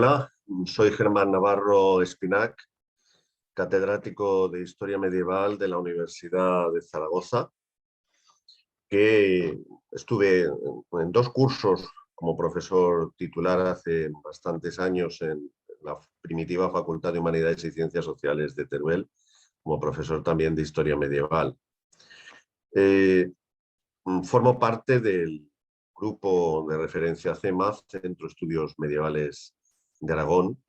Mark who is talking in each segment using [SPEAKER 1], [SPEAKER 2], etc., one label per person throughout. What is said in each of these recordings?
[SPEAKER 1] Hola, soy Germán Navarro Espinac, catedrático de Historia Medieval de la Universidad de Zaragoza, que estuve en dos cursos como profesor titular hace bastantes años en la primitiva Facultad de Humanidades y Ciencias Sociales de Teruel, como profesor también de Historia Medieval. Formo parte del grupo de referencia CEMAF, Centro de Estudios Medievales de Aragón,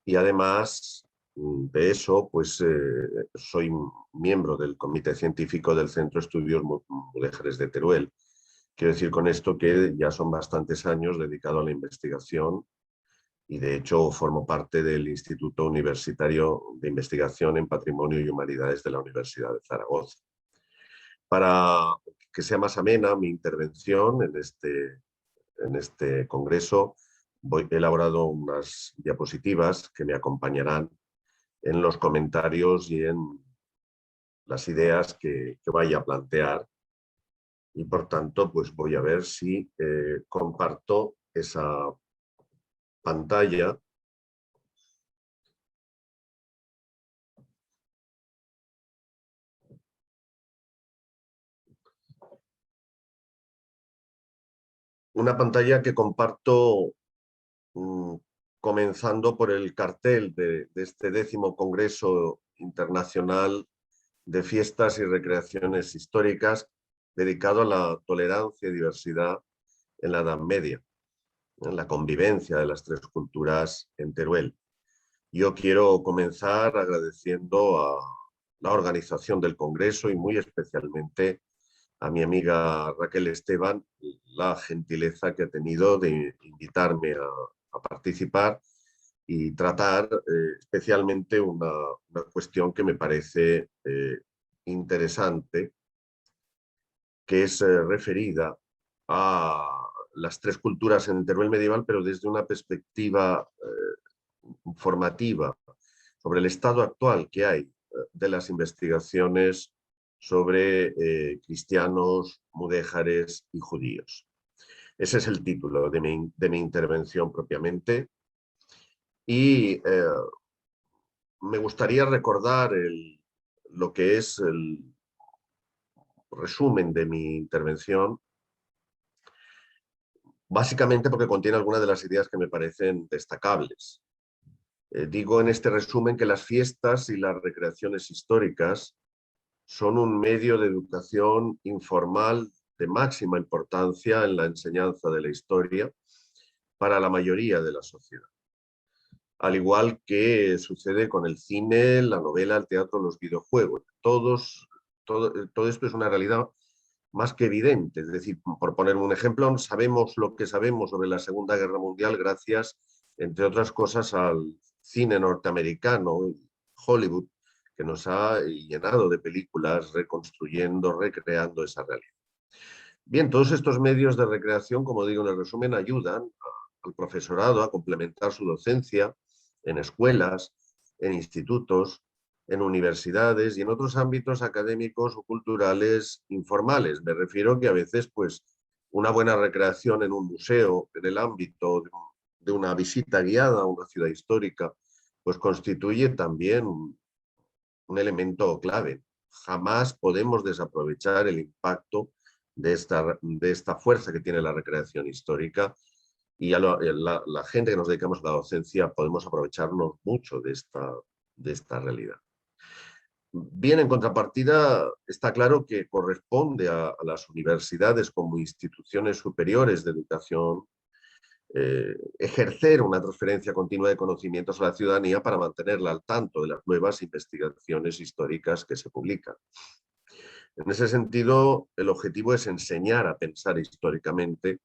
[SPEAKER 1] y además de eso, pues soy miembro del comité científico del Centro de Estudios Mudéjares de Teruel. Quiero decir con esto que ya son bastantes años dedicado a la investigación y de hecho formo parte del Instituto Universitario de Investigación en Patrimonio y Humanidades de la Universidad de Zaragoza. Para que sea más amena mi intervención en este congreso, he elaborado unas diapositivas que me acompañarán en los comentarios y en las ideas que vaya a plantear. Y por tanto, pues voy a ver si comparto esa pantalla. Una pantalla que comparto comenzando por el cartel de este 10º Congreso Internacional de Fiestas y Recreaciones Históricas dedicado a la tolerancia y diversidad en la Edad Media, en la convivencia de las tres culturas en Teruel. Yo quiero comenzar agradeciendo a la organización del Congreso y muy especialmente a mi amiga Raquel Esteban la gentileza que ha tenido de invitarme a participar y tratar especialmente una cuestión que me parece interesante, que es referida a las tres culturas en Teruel medieval, pero desde una perspectiva formativa sobre el estado actual que hay de las investigaciones sobre cristianos, mudéjares y judíos. Ese es el título de mi intervención propiamente. Y me gustaría recordar lo que es el resumen de mi intervención, básicamente porque contiene algunas de las ideas que me parecen destacables. Digo en este resumen que las fiestas y las recreaciones históricas son un medio de educación informal de máxima importancia en la enseñanza de la historia para la mayoría de la sociedad. Al igual que sucede con el cine, la novela, el teatro, los videojuegos. Todo esto es una realidad más que evidente. Es decir, por poner un ejemplo, sabemos lo que sabemos sobre la Segunda Guerra Mundial gracias, entre otras cosas, al cine norteamericano, Hollywood, que nos ha llenado de películas reconstruyendo, recreando esa realidad. Bien, todos estos medios de recreación, como digo en el resumen, ayudan al profesorado a complementar su docencia en escuelas, en institutos, en universidades y en otros ámbitos académicos o culturales informales. Me refiero que a veces, pues, una buena recreación en un museo, en el ámbito de una visita guiada a una ciudad histórica, pues constituye también un elemento clave. Jamás podemos desaprovechar el impacto de esta fuerza que tiene la recreación histórica y la gente que nos dedicamos a la docencia podemos aprovecharnos mucho de esta realidad. Bien, en contrapartida, está claro que corresponde a las universidades como instituciones superiores de educación ejercer una transferencia continua de conocimientos a la ciudadanía para mantenerla al tanto de las nuevas investigaciones históricas que se publican. En ese sentido, el objetivo es enseñar a pensar históricamente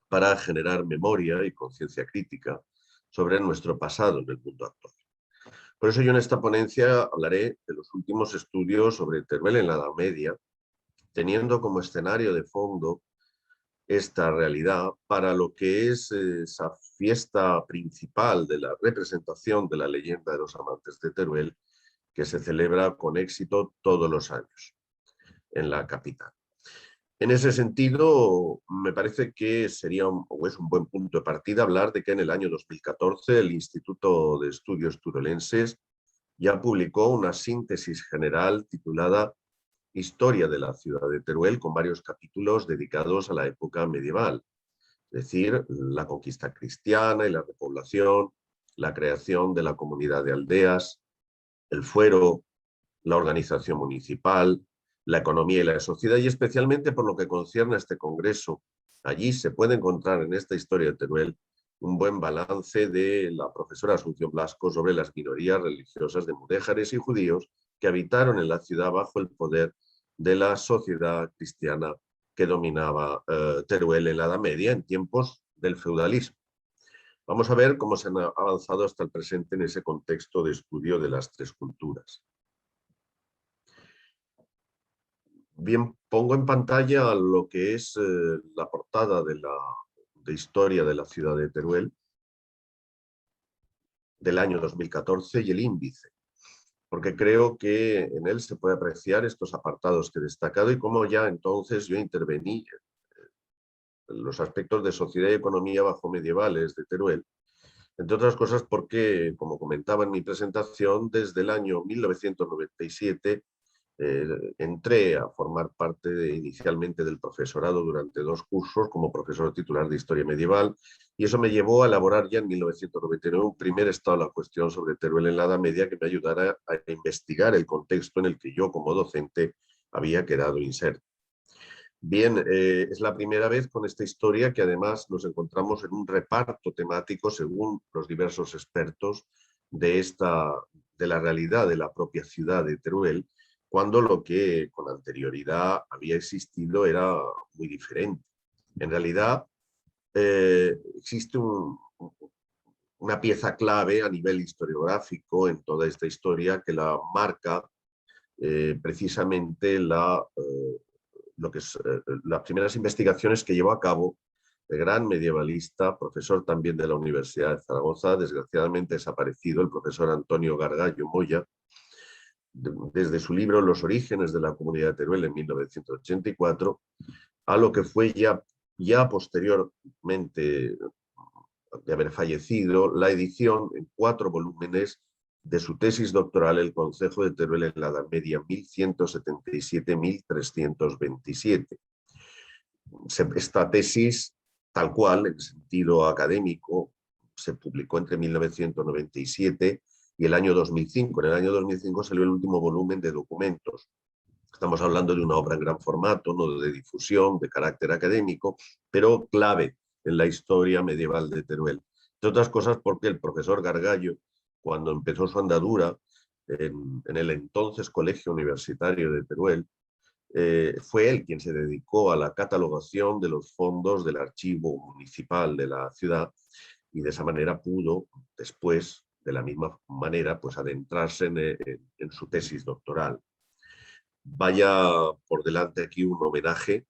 [SPEAKER 1] para generar memoria y conciencia crítica sobre nuestro pasado en el mundo actual. Por eso yo en esta ponencia hablaré de los últimos estudios sobre Teruel en la Edad Media, teniendo como escenario de fondo esta realidad para lo que es esa fiesta principal de la representación de la leyenda de los amantes de Teruel, que se celebra con éxito todos los años en la capital. En ese sentido, me parece que sería o es un buen punto de partida hablar de que en el año 2014 el Instituto de Estudios Turolenses ya publicó una síntesis general titulada Historia de la ciudad de Teruel, con varios capítulos dedicados a la época medieval, es decir, la conquista cristiana y la repoblación, la creación de la comunidad de aldeas, el fuero, la organización municipal, la economía y la sociedad, y especialmente por lo que concierne a este congreso. Allí se puede encontrar en esta historia de Teruel un buen balance de la profesora Asunción Blasco sobre las minorías religiosas de mudéjares y judíos que habitaron en la ciudad bajo el poder de la sociedad cristiana que dominaba Teruel en la Edad Media, en tiempos del feudalismo. Vamos a ver cómo se han avanzado hasta el presente en ese contexto de estudio de las tres culturas. Bien, pongo en pantalla lo que es la portada de historia de la ciudad de Teruel del año 2014 y el índice, porque creo que en él se puede apreciar estos apartados que he destacado y cómo ya entonces yo intervení en los aspectos de sociedad y economía bajo medievales de Teruel, entre otras cosas porque, como comentaba en mi presentación, desde el año 1997 entré a formar parte inicialmente del profesorado durante 2 cursos como profesor titular de Historia Medieval, y eso me llevó a elaborar ya en 1999 un primer estado de la cuestión sobre Teruel en la Edad Media que me ayudara a investigar el contexto en el que yo como docente había quedado inserto. Bien, es la primera vez con esta historia que además nos encontramos en un reparto temático según los diversos expertos de la realidad de la propia ciudad de Teruel, cuando lo que con anterioridad había existido era muy diferente. En realidad, existe una pieza clave a nivel historiográfico en toda esta historia que la marca precisamente las primeras investigaciones que llevó a cabo el gran medievalista, profesor también de la Universidad de Zaragoza, desgraciadamente desaparecido, el profesor Antonio Gargallo Moya, desde su libro Los orígenes de la comunidad de Teruel en 1984, a lo que fue ya posteriormente de haber fallecido, la edición en 4 volúmenes de su tesis doctoral El Concejo de Teruel en la Edad Media 1177-1327. Esta tesis, tal cual, en sentido académico, se publicó entre 1997 y el año 2005. En el año 2005 salió el último volumen de documentos. Estamos hablando de una obra en gran formato, no de difusión, de carácter académico, pero clave en la historia medieval de Teruel. Entre otras cosas porque el profesor Gargallo, cuando empezó su andadura en el entonces Colegio Universitario de Teruel, fue él quien se dedicó a la catalogación de los fondos del archivo municipal de la ciudad y de esa manera pudo después, de la misma manera, pues adentrarse en su tesis doctoral. Vaya por delante aquí un homenaje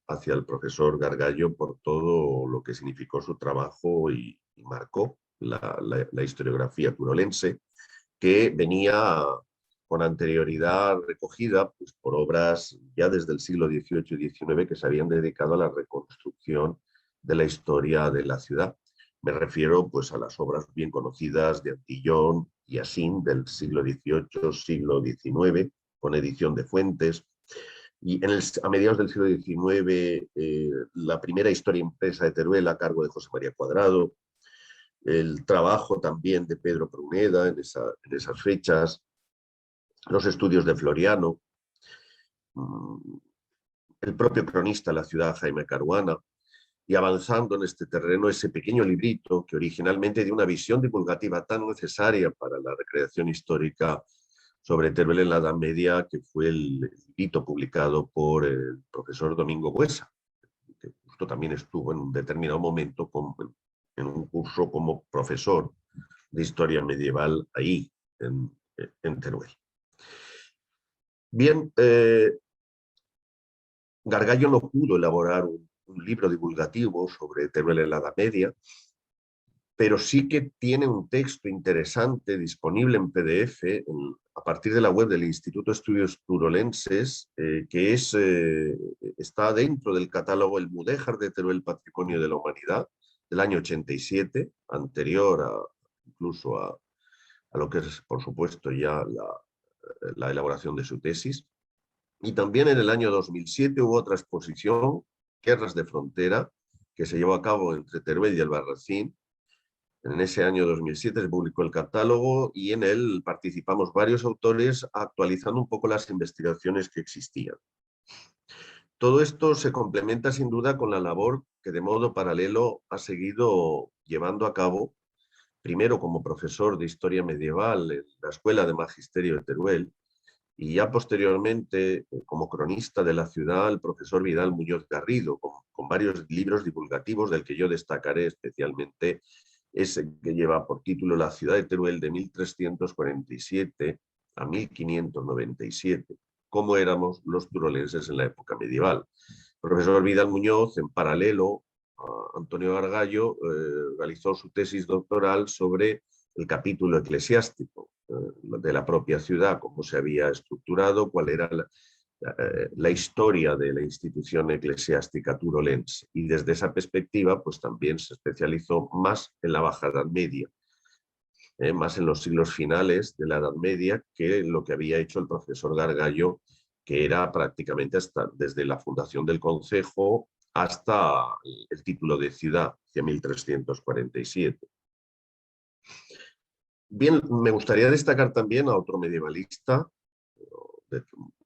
[SPEAKER 1] hacia el profesor Gargallo por todo lo que significó su trabajo y marcó la historiografía turolense, que venía con anterioridad recogida pues, por obras ya desde el siglo XVIII y XIX que se habían dedicado a la reconstrucción de la historia de la ciudad. Me refiero pues, a las obras bien conocidas de Antillón y Asín del siglo XVIII, siglo XIX, con edición de Fuentes. Y a mediados del siglo XIX, la primera historia impresa de Teruel a cargo de José María Cuadrado, el trabajo también de Pedro Pruneda en esas fechas, los estudios de Floriano, el propio cronista de la ciudad, Jaime Caruana, y avanzando en este terreno ese pequeño librito que originalmente dio una visión divulgativa tan necesaria para la recreación histórica sobre Teruel en la Edad Media, que fue el librito publicado por el profesor Domingo Buesa, que justo también estuvo en un determinado momento en un curso como profesor de historia medieval ahí, en Teruel. Bien, Gargallo no pudo elaborar un libro divulgativo sobre Teruel en la Edad Media, pero sí que tiene un texto interesante disponible en PDF a partir de la web del Instituto de Estudios Turolenses, que está dentro del catálogo El Mudéjar de Teruel Patrimonio de la Humanidad, del año 87, anterior incluso a lo que es, por supuesto, ya la elaboración de su tesis. Y también en el año 2007 hubo otra exposición, Guerras de Frontera, que se llevó a cabo entre Teruel y Albarracín. En ese año 2007 se publicó el catálogo y en él participamos varios autores actualizando un poco las investigaciones que existían. Todo esto se complementa sin duda con la labor que de modo paralelo ha seguido llevando a cabo, primero como profesor de Historia Medieval en la Escuela de Magisterio de Teruel y ya posteriormente como cronista de la ciudad, el profesor Vidal Muñoz Garrido, con varios libros divulgativos del que yo destacaré especialmente ese que lleva por título La ciudad de Teruel de 1347 a 1597, cómo éramos los turolenses en la época medieval. El profesor Vidal Muñoz, en paralelo a Antonio Gargallo, realizó su tesis doctoral sobre el capítulo eclesiástico de la propia ciudad, cómo se había estructurado, cuál era la historia de la institución eclesiástica turolense. Y desde esa perspectiva, pues también se especializó más en la Baja Edad Media, más en los siglos finales de la Edad Media, que lo que había hecho el profesor Gargallo, que era prácticamente hasta desde la fundación del concejo hasta el título de ciudad, hacia 1347. Bien, me gustaría destacar también a otro medievalista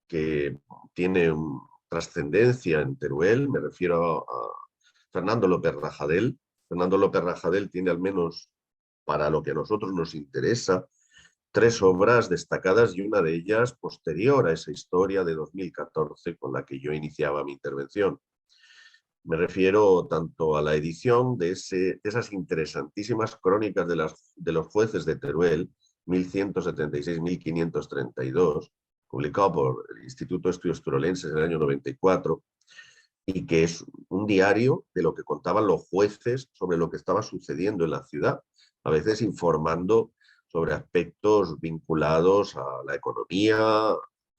[SPEAKER 1] que tiene trascendencia en Teruel, me refiero a Fernando López Rajadel. Fernando López Rajadel tiene, al menos para lo que a nosotros nos interesa, 3 obras destacadas y una de ellas posterior a esa historia de 2014 con la que yo iniciaba mi intervención. Me refiero tanto a la edición de esas interesantísimas crónicas de los jueces de Teruel, 1176-1532, publicado por el Instituto de Estudios Turolenses en el año 94, y que es un diario de lo que contaban los jueces sobre lo que estaba sucediendo en la ciudad, a veces informando sobre aspectos vinculados a la economía,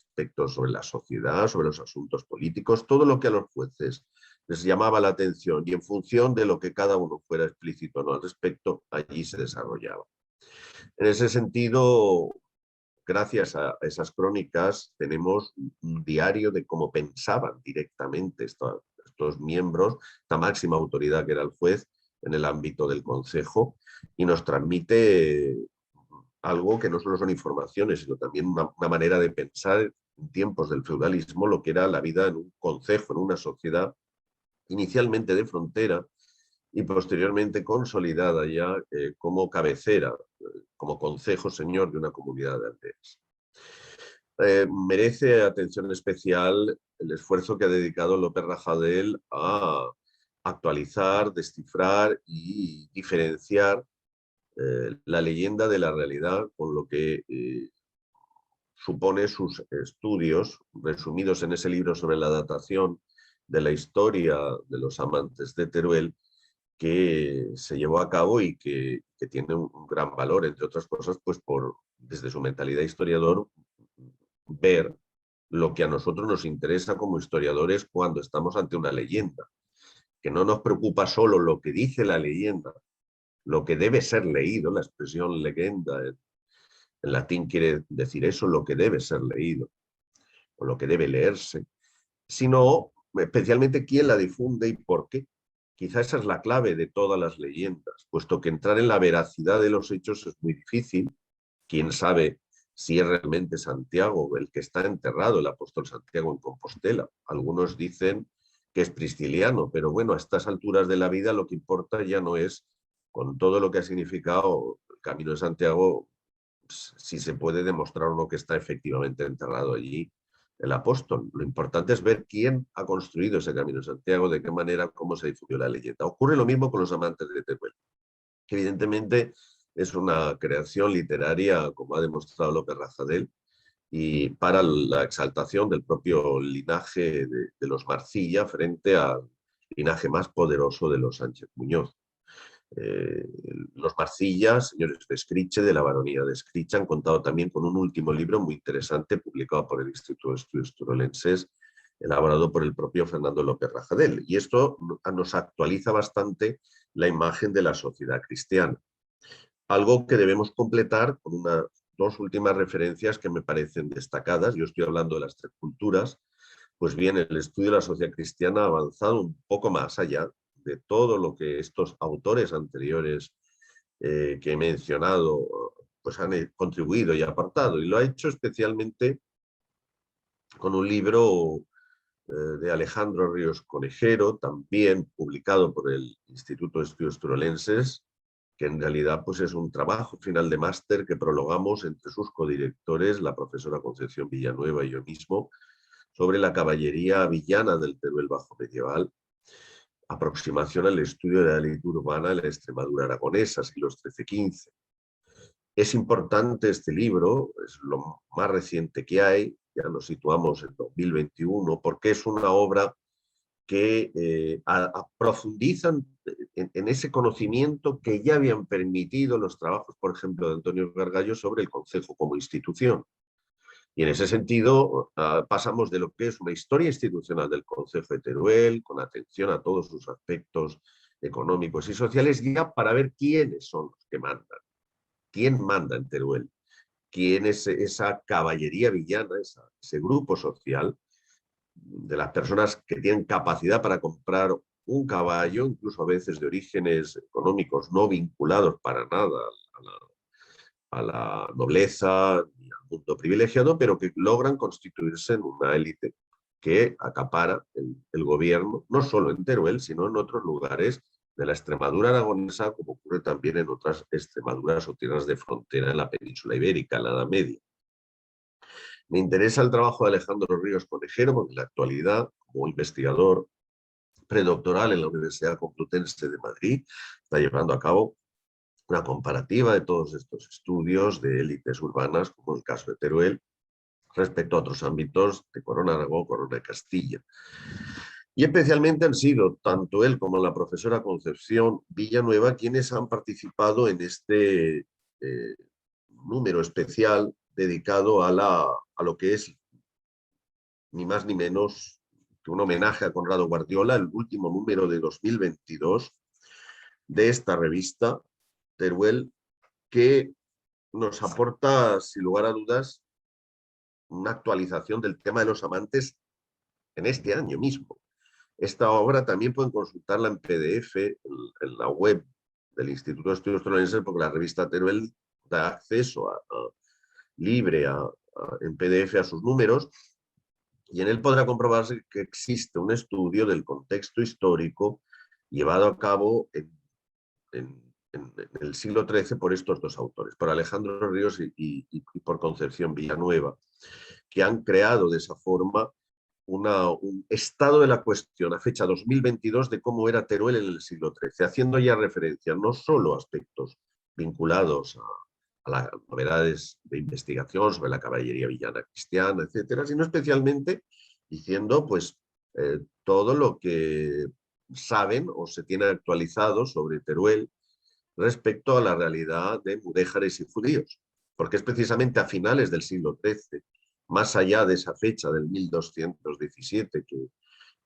[SPEAKER 1] aspectos sobre la sociedad, sobre los asuntos políticos, todo lo que a los jueces les llamaba la atención y en función de lo que cada uno fuera explícito, ¿no?, al respecto, allí se desarrollaba. En ese sentido, gracias a esas crónicas, tenemos un diario de cómo pensaban directamente estos miembros, esta máxima autoridad que era el juez en el ámbito del concejo, y nos transmite algo que no solo son informaciones, sino también una manera de pensar en tiempos del feudalismo lo que era la vida en un concejo, en una sociedad inicialmente de frontera y posteriormente consolidada ya como cabecera, como concejo señor de una comunidad de aldeas. Merece atención especial el esfuerzo que ha dedicado López Rajadel a actualizar, descifrar y diferenciar la leyenda de la realidad, con lo que supone sus estudios, resumidos en ese libro sobre la datación de la historia de los amantes de Teruel, que se llevó a cabo y que tiene un gran valor, entre otras cosas, pues desde su mentalidad historiador, ver lo que a nosotros nos interesa como historiadores cuando estamos ante una leyenda, que no nos preocupa solo lo que dice la leyenda, lo que debe ser leído, la expresión legenda en latín quiere decir eso, lo que debe ser leído, o lo que debe leerse, sino especialmente quién la difunde y por qué. Quizá esa es la clave de todas las leyendas, puesto que entrar en la veracidad de los hechos es muy difícil. Quién sabe si es realmente Santiago el que está enterrado, el apóstol Santiago en Compostela. Algunos dicen que es Prisciliano, pero bueno, a estas alturas de la vida lo que importa ya no es, con todo lo que ha significado el Camino de Santiago, si se puede demostrar o no que está efectivamente enterrado allí el apóstol. Lo importante es ver quién ha construido ese Camino de Santiago, de qué manera, cómo se difundió la leyenda. Ocurre lo mismo con los amantes de Teruel, que evidentemente es una creación literaria, como ha demostrado López Rajadel, y para la exaltación del propio linaje de los Marcilla frente al linaje más poderoso de los Sánchez Muñoz. Los Marcilla, señores de Escriche, de la baronía de Escriche, han contado también con un último libro muy interesante publicado por el Instituto de Estudios Turolenses, elaborado por el propio Fernando López Rajadel. Y esto nos actualiza bastante la imagen de la sociedad cristiana. Algo que debemos completar con dos últimas referencias que me parecen destacadas. Yo estoy hablando de las tres culturas. Pues bien, el estudio de la sociedad cristiana ha avanzado un poco más allá de todo lo que estos autores anteriores que he mencionado pues han contribuido y aportado. Y lo ha hecho especialmente con un libro de Alejandro Ríos Conejero, también publicado por el Instituto de Estudios Turolenses, que en realidad pues, es un trabajo final de máster que prologamos entre sus codirectores, la profesora Concepción Villanueva y yo mismo, sobre la caballería villana del Teruel bajo medieval, aproximación al estudio de la ley urbana en la Extremadura aragonesa, siglos XIII-XV. Es importante este libro, es lo más reciente que hay, ya nos situamos en 2021, porque es una obra que profundizan en ese conocimiento que ya habían permitido los trabajos, por ejemplo, de Antonio Gargallo sobre el Concejo como institución. Y en ese sentido pasamos de lo que es una historia institucional del Concejo de Teruel, con atención a todos sus aspectos económicos y sociales, ya para ver quiénes son los que mandan. ¿Quién manda en Teruel? ¿Quién es esa caballería villana, ese grupo social de las personas que tienen capacidad para comprar un caballo, incluso a veces de orígenes económicos no vinculados para nada a la nobleza ni al mundo privilegiado, pero que logran constituirse en una élite que acapara el gobierno, no solo en Teruel, sino en otros lugares de la Extremadura aragonesa, como ocurre también en otras Extremaduras o tierras de frontera en la península ibérica, en la Edad Media. Me interesa el trabajo de Alejandro Ríos Conejero, porque en la actualidad, como investigador predoctoral en la Universidad Complutense de Madrid, está llevando a cabo una comparativa de todos estos estudios de élites urbanas, como el caso de Teruel, respecto a otros ámbitos de Corona Aragón, Corona de Castilla. Y especialmente han sido tanto él como la profesora Concepción Villanueva quienes han participado en este número especial dedicado a lo que es ni más ni menos que un homenaje a Conrado Guardiola, el último número de 2022 de esta revista, Teruel, que nos aporta, sin lugar a dudas, una actualización del tema de los amantes en este año mismo. Esta obra también pueden consultarla en PDF en la web del Instituto de Estudios Turolenses, porque la revista Teruel da acceso libre en PDF a sus números, y en él podrá comprobarse que existe un estudio del contexto histórico llevado a cabo en el siglo XIII por estos dos autores, por Alejandro Ríos y por Concepción Villanueva, que han creado de esa forma un estado de la cuestión a fecha 2022 de cómo era Teruel en el siglo XIII, haciendo ya referencia no solo a aspectos vinculados a las novedades de investigación sobre la caballería villana cristiana, etcétera, sino especialmente diciendo pues todo lo que saben o se tiene actualizado sobre Teruel respecto a la realidad de mudéjares y judíos, porque es precisamente a finales del siglo XIII, más allá de esa fecha del 1217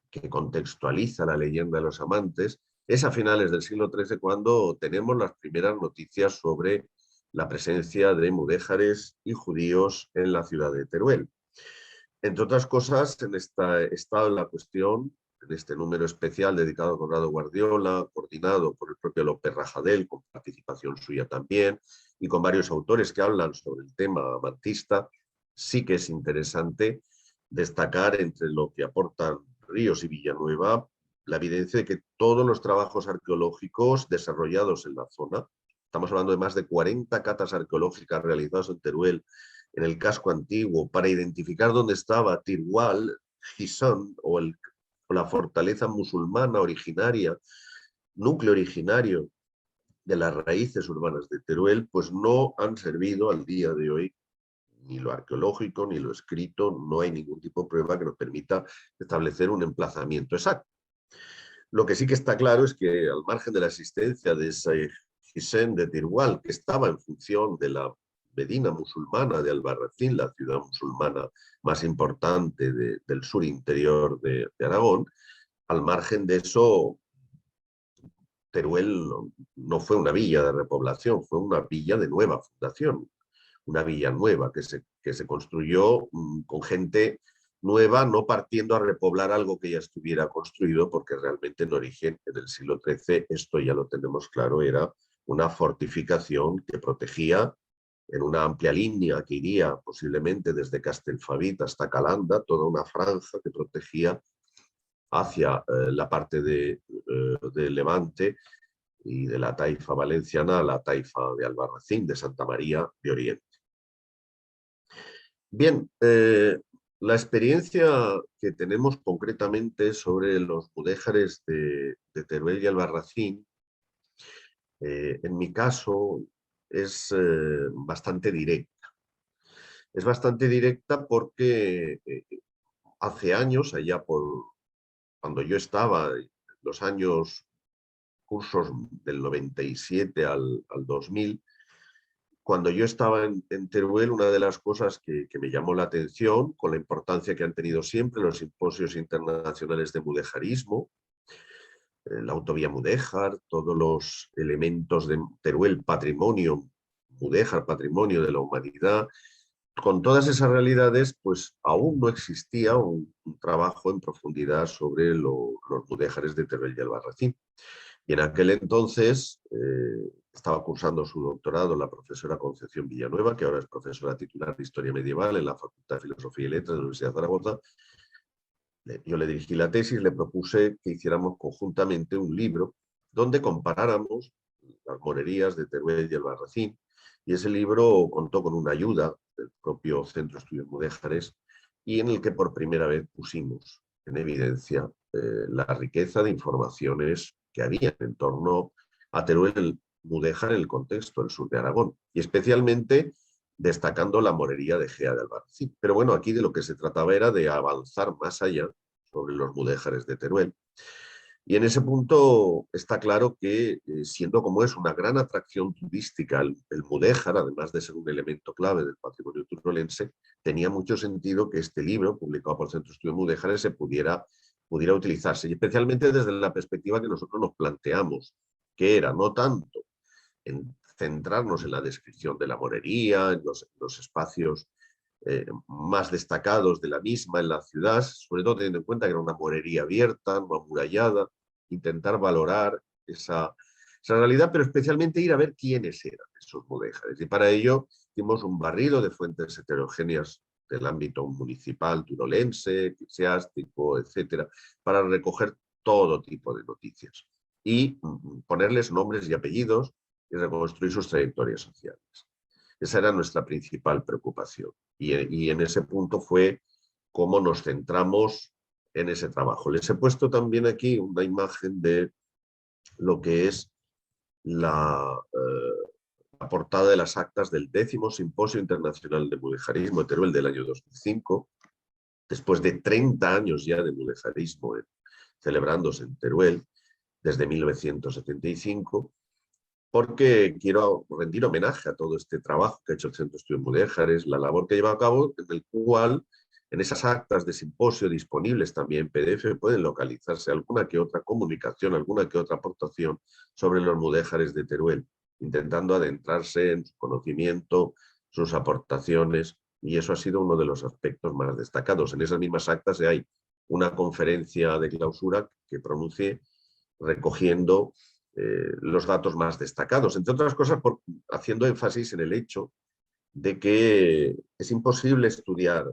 [SPEAKER 1] que contextualiza la leyenda de los amantes, es a finales del siglo XIII cuando tenemos las primeras noticias sobre la presencia de mudéjares y judíos en la ciudad de Teruel. Entre otras cosas, en este estado de la cuestión, en este número especial dedicado a Conrado Guardiola, coordinado por el propio López Rajadel, con participación suya también, y con varios autores que hablan sobre el tema amantista, sí que es interesante destacar entre lo que aportan Ríos y Villanueva la evidencia de que todos los trabajos arqueológicos desarrollados en la zona, estamos hablando de más de 40 catas arqueológicas realizadas en Teruel, en el casco antiguo, para identificar dónde estaba Tirwal, Gisán o la fortaleza musulmana originaria, núcleo originario de las raíces urbanas de Teruel, pues no han servido al día de hoy ni lo arqueológico ni lo escrito, no hay ningún tipo de prueba que nos permita establecer un emplazamiento exacto. Lo que sí que está claro es que al margen de la existencia de ese Hissén de Tirwal, que estaba en función de la Medina musulmana de Albarracín, la ciudad musulmana más importante del sur interior de Aragón, al margen de eso, Teruel no fue una villa de repoblación, fue una villa de nueva fundación, una villa nueva que se construyó con gente nueva, no partiendo a repoblar algo que ya estuviera construido, porque realmente en origen, en el siglo XIII, esto ya lo tenemos claro, era una fortificación que protegía en una amplia línea que iría posiblemente desde Castelfabit hasta Calanda, toda una franja que protegía hacia la parte de Levante y de la taifa valenciana a la taifa de Albarracín, de Santa María de Oriente. Bien, la experiencia que tenemos concretamente sobre los mudéjares de Teruel y Albarracín, en mi caso, es bastante directa. Es bastante directa porque hace años, allá por cuando yo estaba, en los años cursos del 97 al 2000, cuando yo estaba en Teruel, una de las cosas que me llamó la atención, con la importancia que han tenido siempre los simposios internacionales de mudejarismo, la autovía Mudéjar, todos los elementos de Teruel, patrimonio, Mudéjar, patrimonio de la humanidad, con todas esas realidades, pues aún no existía un trabajo en profundidad sobre los mudéjares de Teruel y Albarracín. Y en aquel entonces estaba cursando su doctorado la profesora Concepción Villanueva, que ahora es profesora titular de Historia Medieval en la Facultad de Filosofía y Letras de la Universidad de Zaragoza. Yo le dirigí la tesis, le propuse que hiciéramos conjuntamente un libro donde comparáramos las morerías de Teruel y Albarracín, y ese libro contó con una ayuda del propio Centro de Estudios Mudéjares y en el que por primera vez pusimos en evidencia la riqueza de informaciones que había en torno a Teruel Mudéjar en el contexto del sur de Aragón, y especialmente destacando la morería de Gea de Albarracín. Pero bueno, aquí de lo que se trataba era de avanzar más allá sobre los mudéjares de Teruel. Y en ese punto está claro que, siendo como es una gran atracción turística el mudéjar, además de ser un elemento clave del patrimonio turolense, tenía mucho sentido que este libro, publicado por el Centro de Estudios Mudéjares, se pudiera utilizarse, y especialmente desde la perspectiva que nosotros nos planteamos, que era no tanto en centrarnos en la descripción de la morería, en los espacios más destacados de la misma en la ciudad, sobre todo teniendo en cuenta que era una morería abierta, no amurallada, intentar valorar esa realidad, pero especialmente ir a ver quiénes eran esos mudéjares. Y para ello hicimos un barrido de fuentes heterogéneas del ámbito municipal, turolense, eclesiástico, etcétera, para recoger todo tipo de noticias y ponerles nombres y apellidos y reconstruir sus trayectorias sociales. Esa era nuestra principal preocupación. Y en ese punto fue cómo nos centramos en ese trabajo. Les he puesto también aquí una imagen de lo que es la portada de las actas del 10º Simposio Internacional de Mudéjarismo de Teruel del año 2005, después de 30 años ya de mudéjarismo celebrándose en Teruel, desde 1975, porque quiero rendir homenaje a todo este trabajo que ha hecho el Centro de Estudios Mudéjares, la labor que lleva a cabo, en el cual en esas actas de simposio disponibles también en PDF pueden localizarse alguna que otra comunicación, alguna que otra aportación sobre los mudéjares de Teruel, intentando adentrarse en su conocimiento, sus aportaciones, y eso ha sido uno de los aspectos más destacados. En esas mismas actas hay una conferencia de clausura que pronuncié recogiendo los datos más destacados, entre otras cosas haciendo énfasis en el hecho de que es imposible estudiar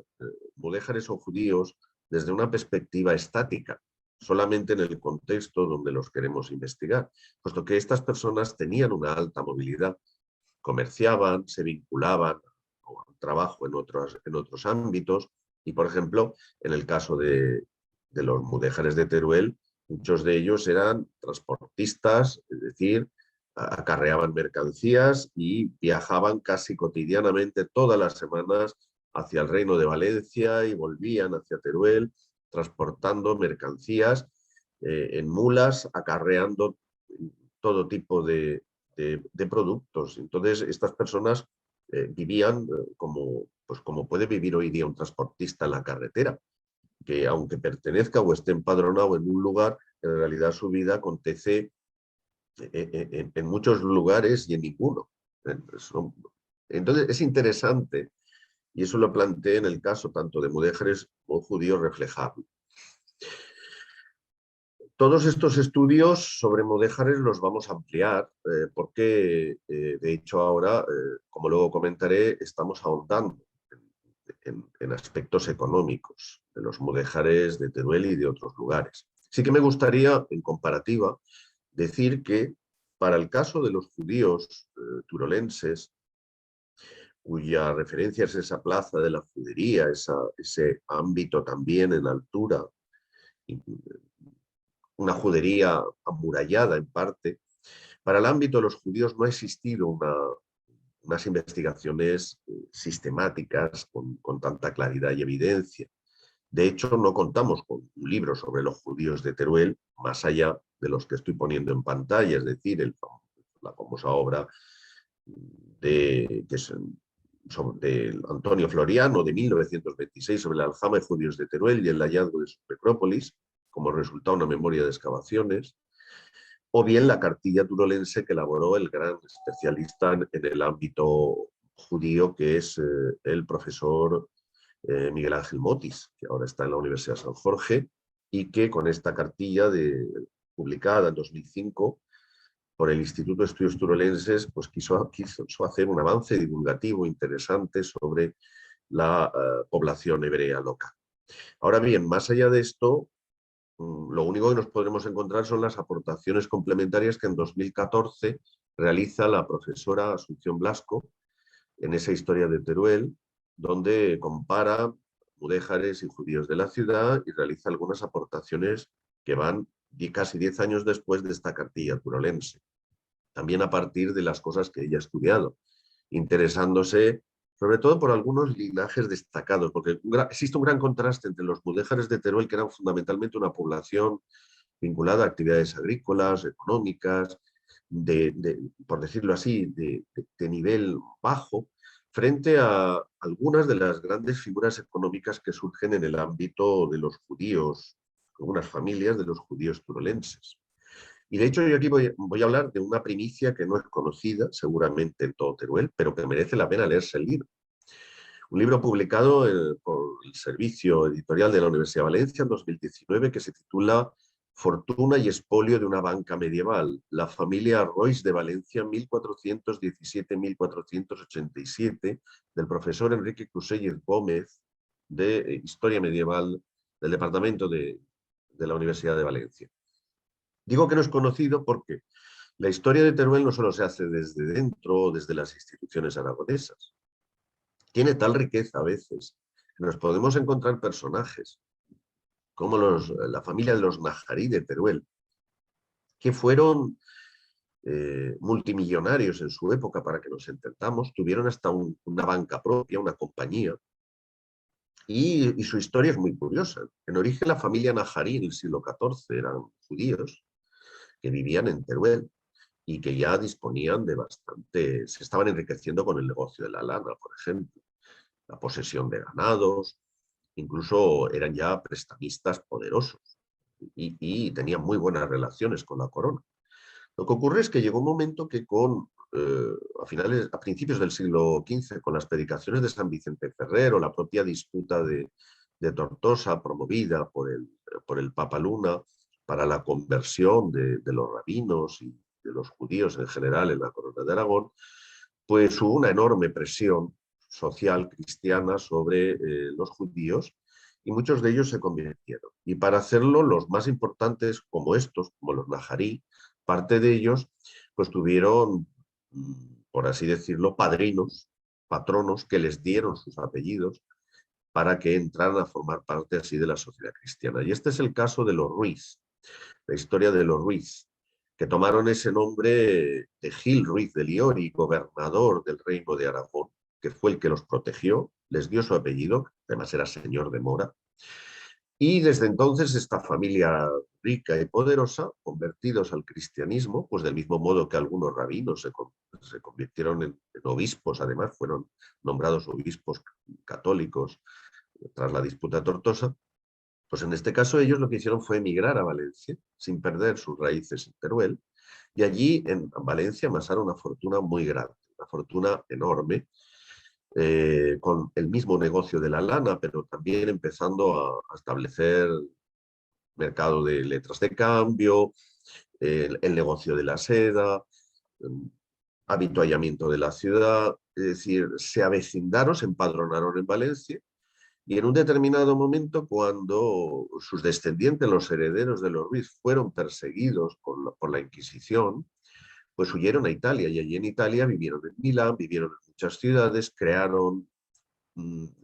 [SPEAKER 1] mudéjares o judíos desde una perspectiva estática, solamente en el contexto donde los queremos investigar, puesto que estas personas tenían una alta movilidad, comerciaban, se vinculaban al trabajo en otros ámbitos, y por ejemplo, en el caso de los mudéjares de Teruel, muchos de ellos eran transportistas, es decir, acarreaban mercancías y viajaban casi cotidianamente todas las semanas hacia el Reino de Valencia y volvían hacia Teruel transportando mercancías en mulas acarreando todo tipo de productos. Entonces, estas personas vivían pues como puede vivir hoy día un transportista en la carretera, que aunque pertenezca o esté empadronado en un lugar, en realidad su vida acontece en muchos lugares y en ninguno. Entonces, es interesante, y eso lo planteé en el caso tanto de mudéjares como judíos, reflejarlo. Todos estos estudios sobre mudéjares los vamos a ampliar porque, de hecho, ahora, como luego comentaré, estamos ahondando en aspectos económicos de los mudéjares de Teruel y de otros lugares. Sí que me gustaría, en comparativa, decir que para el caso de los judíos turolenses, cuya referencia es esa plaza de la judería, ese ámbito también en altura, una judería amurallada en parte, para el ámbito de los judíos no ha existido unas investigaciones sistemáticas con tanta claridad y evidencia. De hecho, no contamos con un libro sobre los judíos de Teruel, más allá de los que estoy poniendo en pantalla, es decir, la famosa obra de Antonio Floriano de 1926 sobre la aljama de judíos de Teruel y el hallazgo de su necrópolis, como resultado de una memoria de excavaciones, o bien la cartilla turolense que elaboró el gran especialista en el ámbito judío, que es el profesor Miguel Ángel Motis, que ahora está en la Universidad de San Jorge, y que con esta cartilla publicada en 2005 por el Instituto de Estudios Turolenses, pues quiso hacer un avance divulgativo interesante sobre la población hebrea local. Ahora bien, más allá de esto, lo único que nos podremos encontrar son las aportaciones complementarias que en 2014 realiza la profesora Asunción Blasco en esa historia de Teruel, donde compara mudéjares y judíos de la ciudad y realiza algunas aportaciones que van casi 10 años después de esta cartilla turolense. También a partir de las cosas que ella ha estudiado, interesándose sobre todo por algunos linajes destacados, porque existe un gran contraste entre los mudéjares de Teruel, que eran fundamentalmente una población vinculada a actividades agrícolas, económicas, por decirlo así, de nivel bajo, frente a algunas de las grandes figuras económicas que surgen en el ámbito de los judíos, algunas familias de los judíos turolenses. Y de hecho yo aquí voy a hablar de una primicia que no es conocida seguramente en todo Teruel, pero que merece la pena leerse el libro. Un libro publicado por el Servicio Editorial de la Universidad de Valencia en 2019 que se titula Fortuna y expolio de una banca medieval, la familia Rois de Valencia 1417-1487, del profesor Enrique Crusellas Gómez de Historia Medieval del Departamento de la Universidad de Valencia. Digo que no es conocido porque la historia de Teruel no solo se hace desde dentro, desde las instituciones aragonesas. Tiene tal riqueza a veces que nos podemos encontrar personajes como la familia de los Najarí de Teruel, que fueron multimillonarios en su época, para que nos entendamos, tuvieron hasta una banca propia, una compañía, y su historia es muy curiosa. En origen la familia Najarí en el siglo XIV eran judíos que vivían en Teruel y que ya disponían de bastante, se estaban enriqueciendo con el negocio de la lana, por ejemplo, la posesión de ganados, incluso eran ya prestamistas poderosos y tenían muy buenas relaciones con la corona. Lo que ocurre es que llegó un momento que a principios del siglo XV, con las predicaciones de San Vicente Ferrer o la propia disputa de Tortosa promovida por el Papa Luna para la conversión de los rabinos y de los judíos en general en la corona de Aragón, pues hubo una enorme presión social cristiana sobre los judíos y muchos de ellos se convirtieron. Y para hacerlo, los más importantes, como estos, como los Najarí, parte de ellos, pues tuvieron, por así decirlo, padrinos, patronos, que les dieron sus apellidos para que entraran a formar parte así de la sociedad cristiana. Y este es el caso de los Ruiz, la historia de los Ruiz, que tomaron ese nombre de Gil Ruiz de Liori, gobernador del reino de Aragón, que fue el que los protegió, les dio su apellido, además era señor de Mora, Y desde entonces esta familia rica y poderosa, convertidos al cristianismo, pues del mismo modo que algunos rabinos se convirtieron en obispos, además fueron nombrados obispos católicos tras la disputa tortosa, pues en este caso ellos lo que hicieron fue emigrar a Valencia, sin perder sus raíces en Teruel, y allí en Valencia amasaron una fortuna muy grande, una fortuna enorme, con el mismo negocio de la lana, pero también empezando a establecer mercado de letras de cambio, el negocio de la seda, habituallamiento de la ciudad, es decir, se avecindaron, se empadronaron en Valencia y en un determinado momento, cuando sus descendientes, los herederos de los Ruiz, fueron perseguidos por la Inquisición, pues huyeron a Italia y allí en Italia vivieron en Milán, vivieron en muchas ciudades, crearon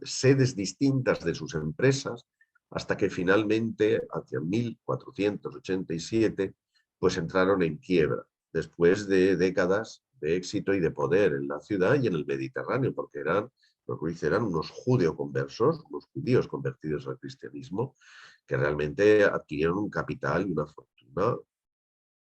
[SPEAKER 1] sedes distintas de sus empresas, hasta que finalmente, hacia 1487, pues entraron en quiebra, después de décadas de éxito y de poder en la ciudad y en el Mediterráneo, porque los Ruiz eran unos judeoconversos, unos judíos convertidos al cristianismo, que realmente adquirieron un capital y una fortuna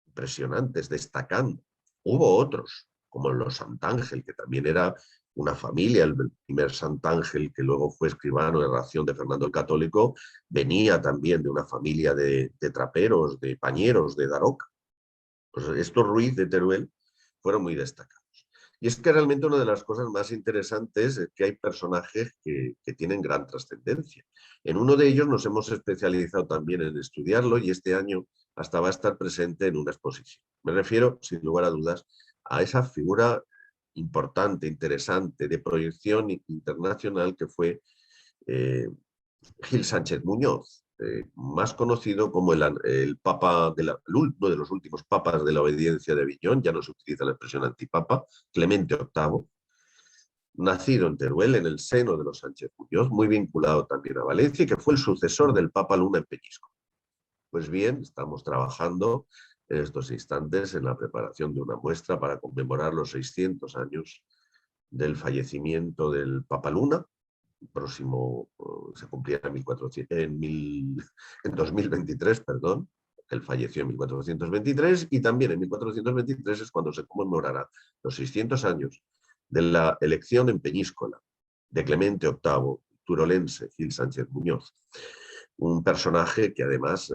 [SPEAKER 1] impresionantes, destacando. Hubo otros, como los Santángel, que también era una familia, el primer Santángel, que luego fue escribano de ración de Fernando el Católico, venía también de una familia de traperos, de pañeros, de Daroca. Pues estos Ruiz de Teruel fueron muy destacados. Y es que realmente una de las cosas más interesantes es que hay personajes que tienen gran trascendencia. En uno de ellos nos hemos especializado también en estudiarlo y este año hasta va a estar presente en una exposición. Me refiero, sin lugar a dudas, a esa figura importante, interesante, de proyección internacional que fue Gil Sánchez Muñoz, más conocido como el papa uno de los últimos papas de la obediencia de Aviñón, ya no se utiliza la expresión antipapa, Clemente VIII, nacido en Teruel, en el seno de los Sánchez Muñoz, muy vinculado también a Valencia, y que fue el sucesor del Papa Luna en Peñíscola. Pues bien, estamos trabajando en estos instantes en la preparación de una muestra para conmemorar los 600 años del fallecimiento del Papa Luna. Próximo se cumplía en 2023, perdón. Él falleció en 1423 y también en 1423 es cuando se conmemorará los 600 años de la elección en Peñíscola de Clemente VIII, turolense, Gil Sánchez Muñoz. Un personaje que además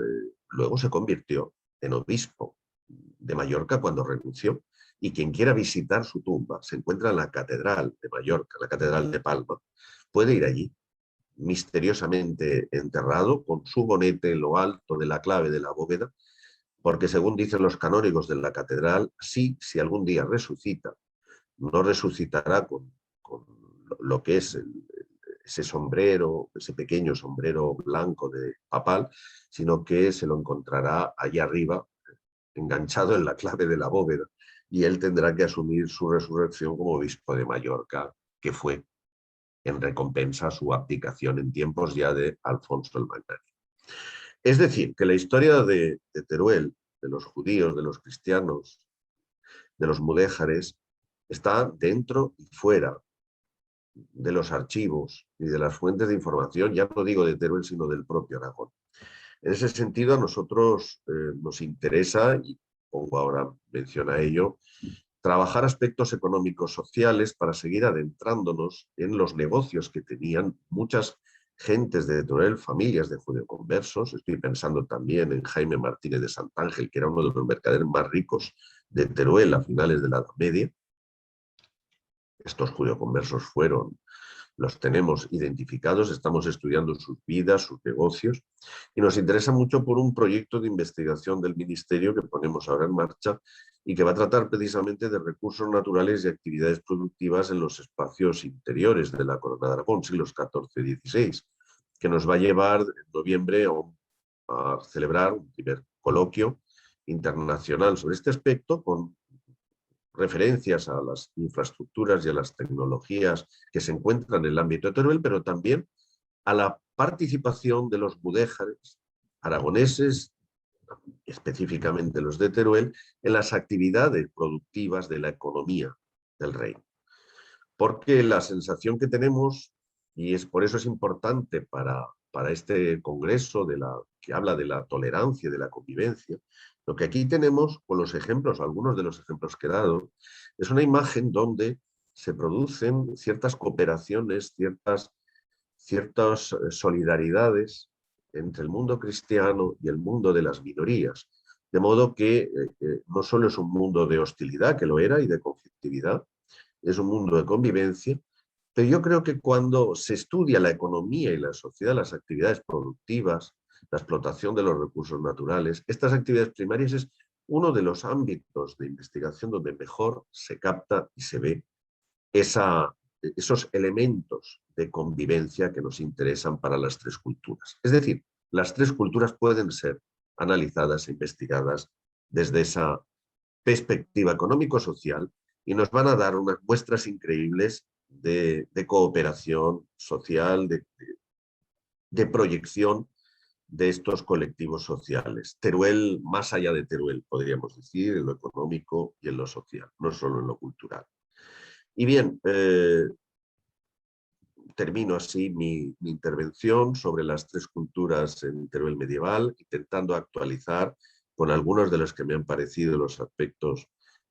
[SPEAKER 1] luego se convirtió en obispo de Mallorca cuando renunció, y quien quiera visitar su tumba se encuentra en la Catedral de Mallorca, la Catedral de Palma, puede ir allí, misteriosamente enterrado, con su bonete en lo alto de la clave de la bóveda, porque según dicen los canónigos de la catedral, sí, si algún día resucita, no resucitará con lo que es ese sombrero, ese pequeño sombrero blanco de papal, sino que se lo encontrará allá arriba, enganchado en la clave de la bóveda, y él tendrá que asumir su resurrección como obispo de Mallorca, que fue en recompensa a su abdicación en tiempos ya de Alfonso el Magnánimo. Es decir, que la historia de Teruel, de los judíos, de los cristianos, de los mudéjares, está dentro y fuera de los archivos y de las fuentes de información, ya no digo de Teruel, sino del propio Aragón. En ese sentido, a nosotros nos interesa, y pongo ahora mención a ello, trabajar aspectos económicos sociales para seguir adentrándonos en los negocios que tenían muchas gentes de Teruel, familias de judeoconversos. Estoy pensando también en Jaime Martínez de Santángel, que era uno de los mercaderes más ricos de Teruel a finales de la Edad Media. Estos judeoconversos los tenemos identificados, estamos estudiando sus vidas, sus negocios, y nos interesa mucho por un proyecto de investigación del Ministerio que ponemos ahora en marcha y que va a tratar precisamente de recursos naturales y actividades productivas en los espacios interiores de la Corona de Aragón, siglos XIV y XVI, que nos va a llevar en noviembre a celebrar un primer coloquio internacional sobre este aspecto, con referencias a las infraestructuras y a las tecnologías que se encuentran en el ámbito de Teruel, pero también a la participación de los mudéjares aragoneses, específicamente los de Teruel, en las actividades productivas de la economía del reino. Porque la sensación que tenemos, y es por eso es importante para para este congreso que habla de la tolerancia y de la convivencia, lo que aquí tenemos con los ejemplos, algunos de los ejemplos que he dado, es una imagen donde se producen ciertas cooperaciones, ciertas solidaridades entre el mundo cristiano y el mundo de las minorías. De modo que no solo es un mundo de hostilidad, que lo era, y de conflictividad, es un mundo de convivencia, pero yo creo que cuando se estudia la economía y la sociedad, las actividades productivas, la explotación de los recursos naturales, estas actividades primarias es uno de los ámbitos de investigación donde mejor se capta y se ve esos elementos de convivencia que nos interesan para las tres culturas. Es decir, las tres culturas pueden ser analizadas e investigadas desde esa perspectiva económico-social y nos van a dar unas muestras increíbles de cooperación social, de proyección de estos colectivos sociales. Teruel, más allá de Teruel, podríamos decir, en lo económico y en lo social, no solo en lo cultural. Y bien, termino así mi intervención sobre las tres culturas en Teruel medieval, intentando actualizar con algunos de los que me han parecido los aspectos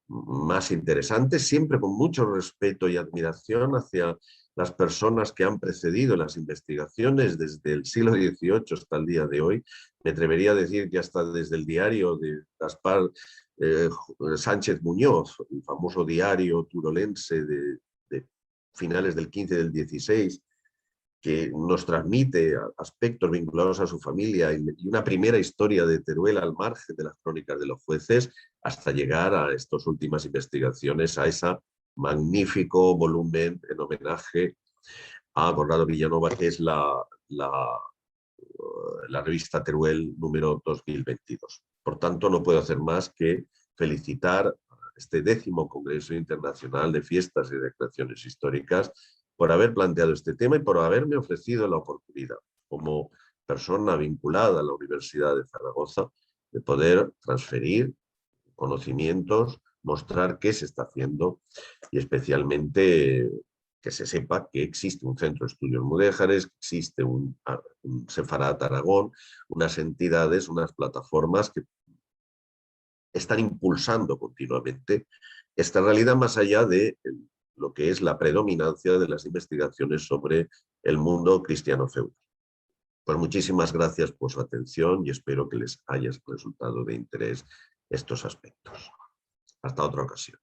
[SPEAKER 1] más interesantes, siempre con mucho respeto y admiración hacia las personas que han precedido las investigaciones desde el siglo XVIII hasta el día de hoy. Me atrevería a decir que hasta desde el diario de Gaspar Sánchez Muñoz, el famoso diario turolense de finales del 15 y del 16, que nos transmite aspectos vinculados a su familia y una primera historia de Teruel al margen de las crónicas de los jueces, hasta llegar a estas últimas investigaciones, a ese magnífico volumen en homenaje a Conrado Villanova, que es la revista Teruel número 2022. Por tanto, no puedo hacer más que felicitar este 10º Congreso Internacional de Fiestas y Recreaciones Históricas por haber planteado este tema y por haberme ofrecido la oportunidad, como persona vinculada a la Universidad de Zaragoza, de poder transferir conocimientos, mostrar qué se está haciendo y especialmente que se sepa que existe un centro de estudios mudéjares, que existe un Sefarat Aragón, unas entidades, unas plataformas que están impulsando continuamente esta realidad más allá de lo que es la predominancia de las investigaciones sobre el mundo cristiano feudal. Pues muchísimas gracias por su atención y espero que les haya resultado de interés estos aspectos. Hasta otra ocasión.